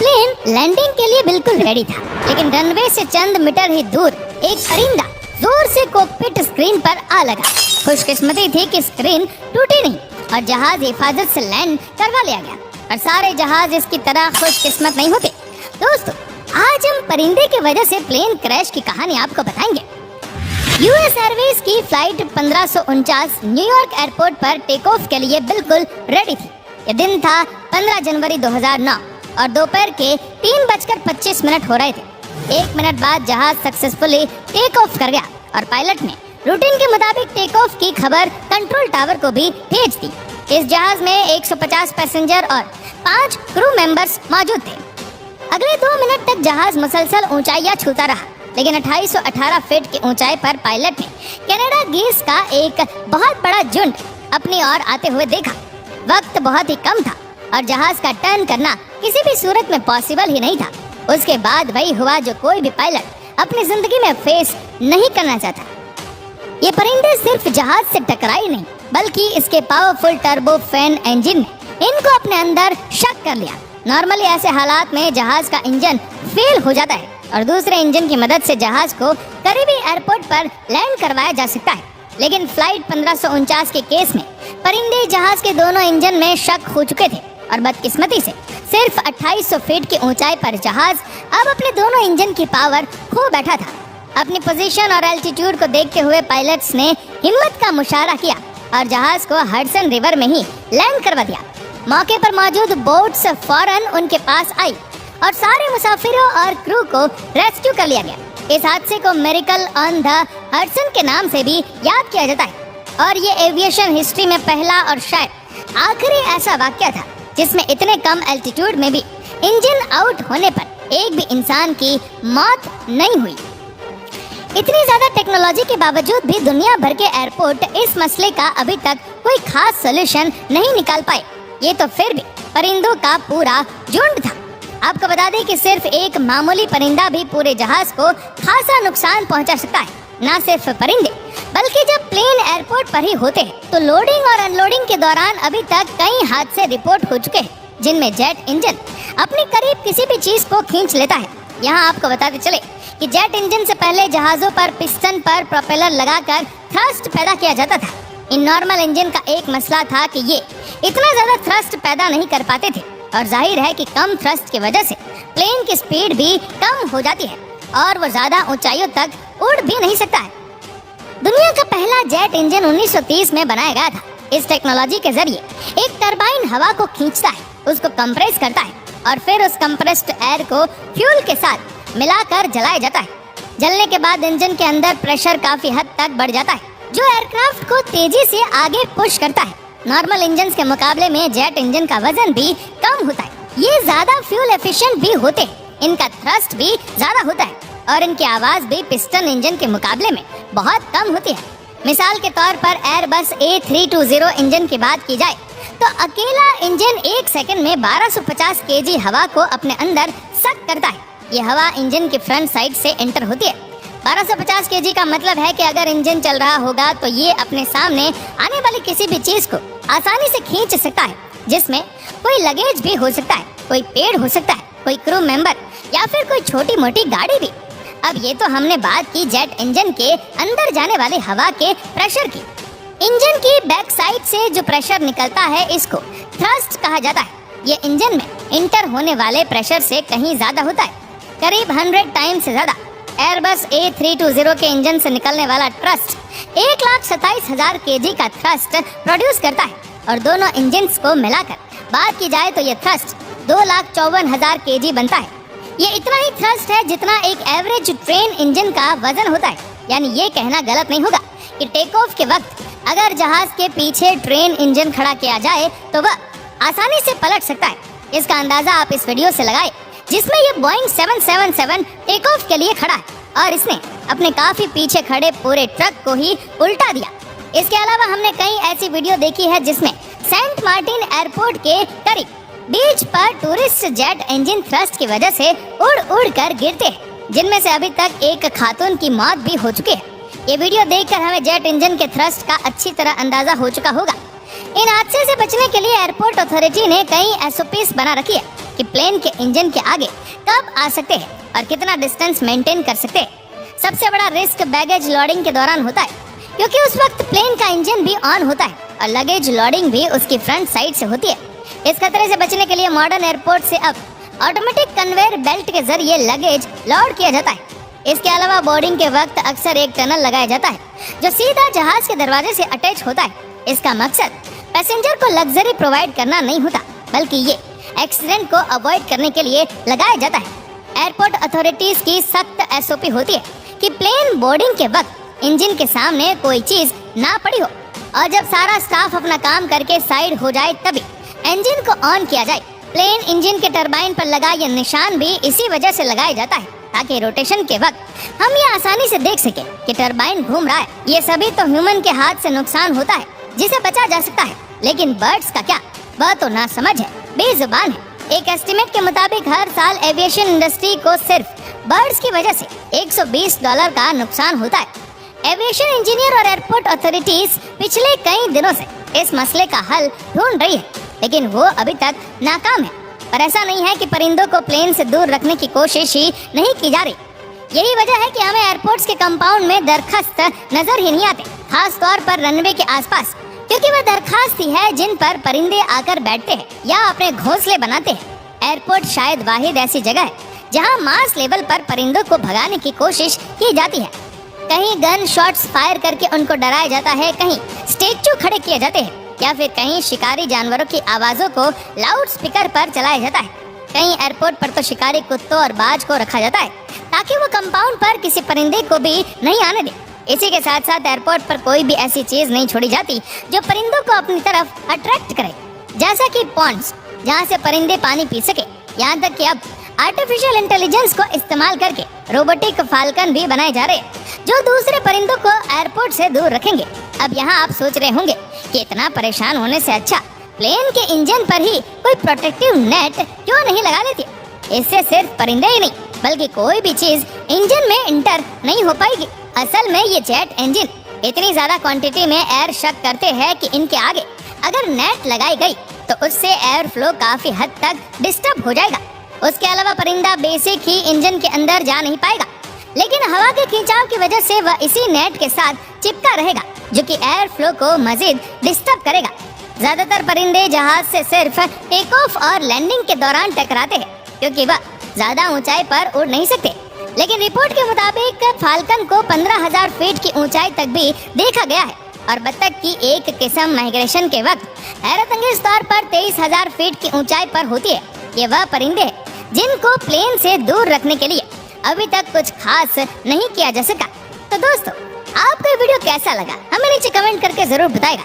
Plane landing के लिए बिल्कुल रेडी था, लेकिन रनवे से चंद मीटर ही दूर एक परिंदा जोर से कॉकपिट स्क्रीन पर आ लगा। खुशकिस्मती थी कि स्क्रीन टूटी नहीं और जहाज हिफाजत से लैंड करवा लिया गया, और सारे जहाज इसकी तरह खुशकिस्मत नहीं होते। दोस्तों, आज हम परिंदे की वजह से प्लेन क्रैश की कहानी आपको बताएंगे। यूएस एयरवेज की फ्लाइट 1549 न्यूयॉर्क एयरपोर्ट पर टेक ऑफ के लिए बिल्कुल रेडी थी। ये दिन था 15 जनवरी 2009 और दोपहर के 3:25 हो रहे थे। 1 मिनट बाद जहाज सक्सेसफुली टेक ऑफ कर गया और पायलट ने रूटीन के मुताबिक टेक ऑफ की खबर कंट्रोल टावर को भी भेज दी। इस जहाज में 150 पैसेंजर और 5 क्रू मेंबर्स मौजूद थे। अगले 2 मिनट तक जहाज मुसलसल ऊंचाइयां छूता रहा, लेकिन 2818 फीट की ऊंचाई पर पायलट ने कनाडा गेस का एक बहुत बड़ा झुंड अपनी ओर आते हुए देखा। वक्त बहुत ही कम था और जहाज का टर्न करना किसी भी सूरत में पॉसिबल ही नहीं था। उसके बाद वही हुआ जो कोई भी पायलट अपनी जिंदगी में फेस नहीं करना चाहता। ये परिंदे सिर्फ जहाज से टकराई नहीं, बल्कि इसके पावरफुल टर्बो फैन इंजन ने इनको अपने अंदर शक कर लिया। नॉर्मली ऐसे हालात में जहाज का इंजन फेल हो जाता है और दूसरे इंजन की मदद से जहाज को करीबी एयरपोर्ट पर लैंड करवाया जा सकता है, लेकिन फ्लाइट 1549 के केस में परिंदे जहाज के दोनों इंजन में शक हो चुके थे और बदकिस्मती से सिर्फ 2800 फीट की ऊंचाई पर जहाज अब अपने दोनों इंजन की पावर खो बैठा था। अपनी पोजीशन और एल्टीट्यूड को देखते हुए पायलट्स ने हिम्मत का मुशारा किया और जहाज को हडसन रिवर में ही लैंड करवा दिया। मौके पर मौजूद बोट्स फौरन उनके पास आई और सारे मुसाफिरों और क्रू को रेस्क्यू कर लिया गया। इस हादसे को मिरेकल ऑन द हडसन के नाम से भी याद किया जाता है और ये एविएशन हिस्ट्री में पहला और शायद आखिरी ऐसा वाकया था जिसमें इतने कम एल्टीट्यूड में भी इंजन आउट होने पर एक भी इंसान की मौत नहीं हुई। इतनी ज्यादा टेक्नोलॉजी के बावजूद भी दुनिया भर के एयरपोर्ट इस मसले का अभी तक कोई खास सॉल्यूशन नहीं निकाल पाए। ये तो फिर भी परिंदों का पूरा झुंड था। आपको बता दें कि सिर्फ एक मामूली परिंदा भी पूरे जहाज को खासा नुकसान पहुंचा सकता है। न सिर्फ परिंदे, बल्कि जब प्लेन एयरपोर्ट पर ही होते हैं तो लोडिंग और अनलोडिंग के दौरान अभी तक कई हादसे रिपोर्ट हो चुके हैं, जिनमें जेट इंजन अपने करीब किसी भी चीज को खींच लेता है। यहाँ आपको बताते चले कि जेट इंजन से पहले जहाजों पर पिस्टन पर प्रोपेलर लगाकर थ्रस्ट पैदा किया जाता था। इन नॉर्मल इंजन का एक मसला था कि ये इतना ज्यादा थ्रस्ट पैदा नहीं कर पाते थे और जाहिर है कि कम थ्रस्ट की वजह से प्लेन की स्पीड भी कम हो जाती है और वो ज्यादा ऊंचाइयों तक उड़ भी नहीं सकता है। दुनिया का पहला जेट इंजन 1930 में बनाया गया था। इस टेक्नोलॉजी के जरिए एक टरबाइन हवा को खींचता है, उसको कंप्रेस करता है और फिर उस कंप्रेस्ड एयर को फ्यूल के साथ मिलाकर जलाया जाता है। जलने के बाद इंजन के अंदर प्रेशर काफी हद तक बढ़ जाता है, जो एयरक्राफ्ट को तेजी से आगे पुश करता है। नॉर्मल इंजन के मुकाबले में जेट इंजन का वजन भी कम होता है। ये ज्यादा फ्यूल एफिशिएंट भी होते हैं, इनका थ्रस्ट भी ज्यादा होता है और इनकी आवाज भी पिस्टन इंजन के मुकाबले में बहुत कम होती है। मिसाल के तौर पर एयरबस A320 इंजन की बात की जाए तो अकेला इंजन 1 सेकंड में 1250 केजी हवा को अपने अंदर सक करता है। ये हवा इंजन की फ्रंट साइड से एंटर होती है। 1250 केजी का मतलब है कि अगर इंजन चल रहा होगा तो ये अपने सामने आने वाली किसी भी चीज को आसानी से खींच सकता है, जिसमें कोई लगेज भी हो सकता है, कोई पेड़ हो सकता है, कोई क्रू मेंबर या फिर कोई छोटी मोटी गाड़ी भी। अब ये तो हमने बात की जेट इंजन के अंदर जाने वाले हवा के प्रेशर की। इंजन की बैक साइड से जो प्रेशर निकलता है इसको थ्रस्ट कहा जाता है। ये इंजन में इंटर होने वाले प्रेशर से कहीं ज्यादा होता है, करीब 100 टाइम्स से ज्यादा। एयरबस A320 के इंजन से निकलने वाला थ्रस्ट 1,27,000 केजी का थ्रस्ट प्रोड्यूस करता है और दोनों इंजन्स को मिलाकर बात की जाए तो ये थ्रस्ट 2,54,000 केजी बनता है। ये इतना ही थ्रस्ट है जितना एक एवरेज ट्रेन इंजन का वजन होता है। यानी ये कहना गलत नहीं होगा कि टेक ऑफ के वक्त अगर जहाज के पीछे ट्रेन इंजन खड़ा किया जाए तो वह आसानी से पलट सकता है। इसका अंदाजा आप इस वीडियो से लगाए जिसमें ये बोइंग 777 टेक ऑफ के लिए खड़ा है और इसने अपने काफी पीछे खड़े पूरे ट्रक को ही उल्टा दिया। इसके अलावा हमने कई ऐसी वीडियो देखी है जिसमें सेंट मार्टिन एयरपोर्ट के करीब बीच पर टूरिस्ट जेट इंजन थ्रस्ट की वजह से उड़ उड़ कर गिरते हैं, जिनमें से अभी तक एक खातून की मौत भी हो चुकी है। ये वीडियो देखकर हमें जेट इंजन के थ्रस्ट का अच्छी तरह अंदाजा हो चुका होगा। इन हादसे से बचने के लिए एयरपोर्ट अथॉरिटी ने कई SOPs बना रखी है कि प्लेन के इंजन के आगे कब आ सकते हैं और कितना डिस्टेंस मेंटेन कर सकते हैं। सबसे बड़ा रिस्क बैगेज लोडिंग के दौरान होता है, क्योंकि उस वक्त प्लेन का इंजन भी ऑन होता है और लगेज लोडिंग भी उसकी फ्रंट साइड से होती है। इस खतरे से बचने के लिए मॉडर्न एयरपोर्ट से अब ऑटोमेटिक कन्वेयर बेल्ट के जरिए लगेज लोड किया जाता है। इसके अलावा बोर्डिंग के वक्त अक्सर एक टनल लगाया जाता है जो सीधा जहाज के दरवाजे से अटैच होता है। इसका मकसद पैसेंजर को लग्जरी प्रोवाइड करना नहीं होता, बल्कि ये एक्सीडेंट को अवॉइड करने के लिए लगाया जाता है। एयरपोर्ट अथॉरिटीज की सख्त एसओपी होती है कि प्लेन बोर्डिंग के वक्त इंजन के सामने कोई चीज ना पड़ी हो और जब सारा स्टाफ अपना काम करके साइड हो जाए तभी इंजन को ऑन किया जाए। प्लेन इंजन के टरबाइन पर लगा ये निशान भी इसी वजह से लगाया जाता है ताकि रोटेशन के वक्त हम ये आसानी से देख सके कि टरबाइन घूम रहा है। ये सभी तो ह्यूमन के हाथ से नुकसान होता है जिसे बचा जा सकता है, लेकिन बर्ड्स का क्या, वह तो ना समझ है, बेजुबान है। एक एस्टिमेट के मुताबिक हर साल एविएशन इंडस्ट्री को सिर्फ बर्ड्स की वजह से $120 का नुकसान होता है। एविएशन इंजीनियर और एयरपोर्ट अथॉरिटीज पिछले कई दिनों से इस मसले का हल ढूंढ रही है, लेकिन वो अभी तक नाकाम है। और ऐसा नहीं है कि परिंदों को प्लेन से दूर रखने की कोशिश ही नहीं की जा रही। यही वजह है कि हमें एयरपोर्ट्स के कंपाउंड में दरख्त नजर ही नहीं आते, खास तौर पर रनवे के आसपास, क्योंकि वह दरखास्त ही है जिन पर परिंदे आकर बैठते हैं या अपने घोंसले बनाते हैं। एयरपोर्ट शायद वाहिद ऐसी जगह है जहां मास लेवल पर परिंदों को भगाने की कोशिश की जाती है। कहीं गन शॉट्स फायर करके उनको डराया जाता है, कहीं स्टेचू खड़े किए जाते हैं या फिर कहीं शिकारी जानवरों की आवाजों को लाउड स्पीकर पर चलाया जाता है। कहीं एयरपोर्ट पर तो शिकारी कुत्तों और बाज को रखा जाता है ताकि वो कंपाउंड पर किसी परिंदे को भी नहीं आने दे। इसी के साथ साथ एयरपोर्ट पर कोई भी ऐसी चीज नहीं छोड़ी जाती जो परिंदों को अपनी तरफ अट्रैक्ट करे, जैसा कि पॉन्ड्स जहाँ से परिंदे पानी पी सके। यहाँ तक कि अब आर्टिफिशियल इंटेलिजेंस को इस्तेमाल करके रोबोटिक फाल्कन भी बनाए जा रहे हैं जो दूसरे परिंदों को एयरपोर्ट से दूर रखेंगे। अब यहाँ आप सोच रहे होंगे कि इतना परेशान होने से अच्छा प्लेन के इंजन पर ही कोई प्रोटेक्टिव नेट क्यों नहीं लगा लेती। इससे सिर्फ परिंदे ही नहीं बल्कि कोई भी चीज इंजन में इंटर नहीं हो पाएगी। असल में ये जेट इंजन इतनी ज्यादा क्वांटिटी में एयर शक करते हैं कि इनके आगे अगर नेट लगाई गई तो उससे एयर फ्लो काफी हद तक डिस्टर्ब हो जाएगा। उसके अलावा परिंदा बेसिक ही इंजन के अंदर जा नहीं पाएगा, लेकिन हवा के खिंचाव की वजह से वह इसी नेट के साथ चिपका रहेगा, जो कि एयर फ्लो को मजीद डिस्टर्ब करेगा। ज्यादातर परिंदे जहाज से सिर्फ टेक ऑफ और लैंडिंग के दौरान टकराते हैं, क्योंकि वह ज्यादा ऊंचाई पर उड़ नहीं सकते। लेकिन रिपोर्ट के मुताबिक फाल्कन को 15,000 फीट की ऊंचाई तक भी देखा गया है और बत्तख की एक किस्म माइग्रेशन के वक्त हैरतअंगेज तौर पर 23,000 फीट की ऊंचाई पर होती है। ये वह परिंदे हैं जिनको प्लेन से दूर रखने के लिए अभी तक कुछ खास नहीं किया जा सका। तो दोस्तों, आपको ये वीडियो कैसा लगा हमें नीचे कमेंट करके जरूर बताएगा।